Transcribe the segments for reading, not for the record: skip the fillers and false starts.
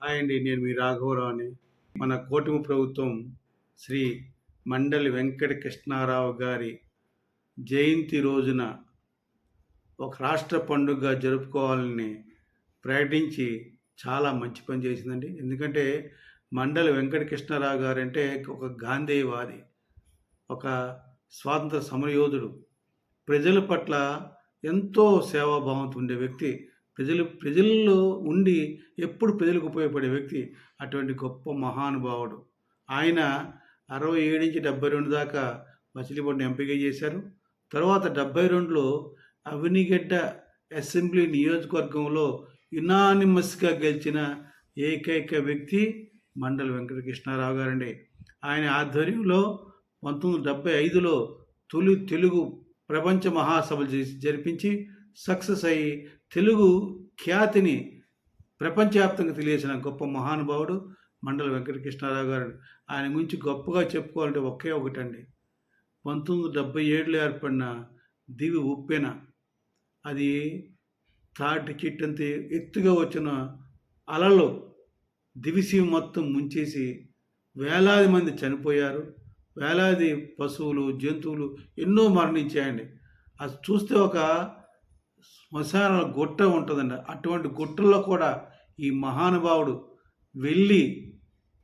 Hi అండి. నేను మీ రాఘవరావుని. మన కూటమి ప్రభుత్వం శ్రీ మండలి వెంకట కృష్ణారావు గారి జయంతి రోజున ఒక రాష్ట్ర పండుగగా జరుపుకోవాలని ప్రకటించి చాలా మంచి పని చేసిందండి. ఎందుకంటే మండలి వెంకట కృష్ణారావు గారంటే ఒక గాంధేయవాది, ఒక స్వాతంత్ర సమరయోధుడు. ప్రజల పట్ల ఎంతో సేవాభావంతో ఉండే వ్యక్తి. ప్రజల్లో ఉండి ఎప్పుడు ప్రజలకు ఉపయోగపడే వ్యక్తి. అటువంటి గొప్ప మహానుభావుడు. ఆయన 67 నుంచి 72 దాకా మచిలీపట్నం ఎంపీగా చేశారు. తర్వాత 72లో అవినిగడ్డ అసెంబ్లీ నియోజకవర్గంలో యునానిమస్గా గెలిచిన ఏకైక వ్యక్తి మండలి వెంకట కృష్ణారావు గారండి. ఆయన ఆధ్వర్యంలో 1975లో తొలి తెలుగు ప్రపంచ మహాసభలు జరిపించి సక్సెస్ అయ్యి తెలుగు ఖ్యాతిని ప్రపంచవ్యాప్తంగా తెలియజేసిన గొప్ప మహానుభావుడు మండలి వెంకట కృష్ణారావు గారు. ఆయన గురించి గొప్పగా చెప్పుకోవాలంటే ఒకే ఒకటండి. 1977లో ఏర్పడిన దివి ఉప్పెన, అది తాటి చెట్టంత ఎత్తుగా వచ్చిన అలలు దివిసీమ మొత్తం ముంచేసి వేలాది మంది చనిపోయారు. వేలాది పశువులు, జంతువులు ఎన్నో మరణించాయండి. అది చూస్తే ఒక శ్మశాన గుట్ట ఉంటుందండి. అటువంటి గుట్టల్లో కూడా ఈ మహానుభావుడు వెళ్ళి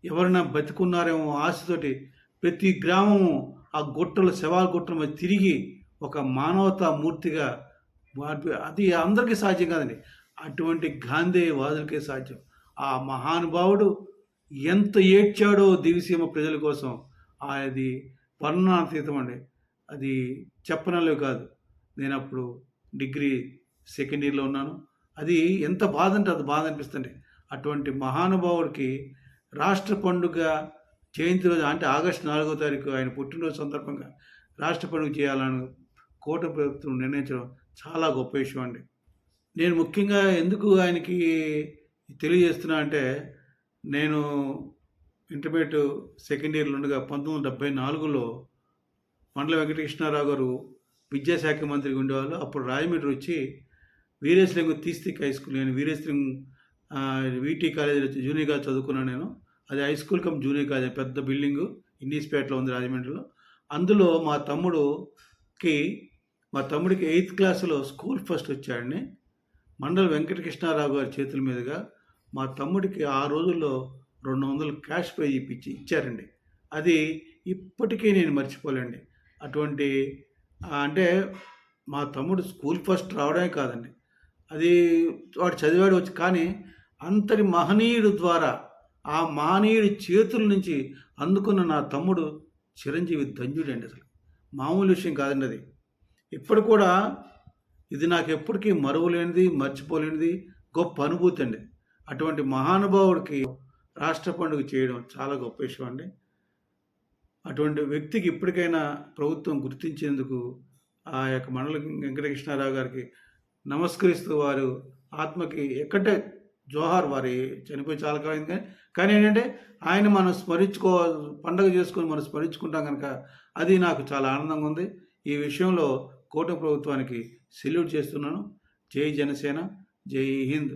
ఎవరైనా బతికున్నారేమో ఆశతోటి ప్రతి గ్రామము ఆ గుట్టలు, శవాల గుట్టల మీద తిరిగి ఒక మానవతా మూర్తిగా, అది అందరికీ సాధ్యం కాదండి. అటువంటి గాంధేయవాదులకే సాధ్యం. ఆ మహానుభావుడు ఎంత ఏడ్చాడో దివిసీమ ప్రజల కోసం, అది వర్ణనాతీతం అండి. అది చెప్పనలేవు కాదు. నేను అప్పుడు డిగ్రీ సెకండ్ ఇయర్లో ఉన్నాను. అది ఎంత బాధ అంటే అది బాధ అనిపిస్తుంది. అటువంటి మహానుభావుడికి రాష్ట్ర పండుగ జయంతి రోజు, అంటే ఆగస్టు 4వ తారీఖు ఆయన పుట్టినరోజు సందర్భంగా రాష్ట్ర పండుగ చేయాలని కూటమి ప్రభుత్వం నిర్ణయించడం చాలా గొప్ప విషయం అండి. నేను ముఖ్యంగా ఎందుకు ఆయనకి తెలియజేస్తున్నా అంటే, నేను ఇంటర్మీడియట్ సెకండ్ ఇయర్లో ఉండగా 1974లో మండలి వెంకట కృష్ణారావు గారు విద్యాశాఖ మంత్రిగా ఉండేవాళ్ళు. అప్పుడు రాజమండ్రి వచ్చి వీరేశలింగం తీస్తిక్ హై స్కూల్, నేను వీరేశలింగం వీటీ కాలేజీలో జూనియర్ కాలేజ్ చదువుకున్నాను నేను. అది high school come junior college, పెద్ద బిల్డింగు ఇండీస్పేటలో ఉంది రాజమండ్రిలో. అందులో మా తమ్ముడికి 8th క్లాసులో స్కూల్ ఫస్ట్ వచ్చాడని మండలి వెంకట కృష్ణారావు గారి చేతుల మీదుగా మా తమ్ముడికి ఆ రోజుల్లో 200 క్యాష్ ప్రైజ్ ఇచ్చారండి. అది ఇప్పటికీ నేను మర్చిపోలేండి. అటువంటి అంటే మా తమ్ముడు స్కూల్ ఫస్ట్ రావడమే కాదండి, అది వాడు చదివాడు వచ్చి, కానీ అంతటి మహనీయుడు ద్వారా, ఆ మహనీయుడి చేతుల నుంచి అందుకున్న నా తమ్ముడు చిరంజీవి ధన్యుడండి. అసలు మామూలు విషయం కాదండి అది. ఇప్పుడు కూడా ఇది నాకు ఎప్పటికీ మరువలేనిది, మర్చిపోలేనిది గొప్ప అనుభూతి అండి. అటువంటి మహానుభావుడికి రాష్ట్ర పండుగ చేయడం చాలా గొప్ప విషయం అండి. అటువంటి వ్యక్తికి ఇప్పటికైనా ప్రభుత్వం గుర్తించేందుకు ఆ యొక్క మండలి వెంకటకృష్ణారావు గారికి నమస్కరిస్తూ, వారు ఆత్మకి ఎక్కడే జోహార్. వారి చనిపోయి చాలా కాలం, కానీ ఏంటంటే ఆయన మనం పండగ చేసుకొని మనం స్మరించుకుంటాం కనుక అది నాకు చాలా ఆనందంగా ఉంది. ఈ విషయంలో కూటమి ప్రభుత్వానికి సెల్యూట్ చేస్తున్నాను. జై జనసేన, జై హింద్.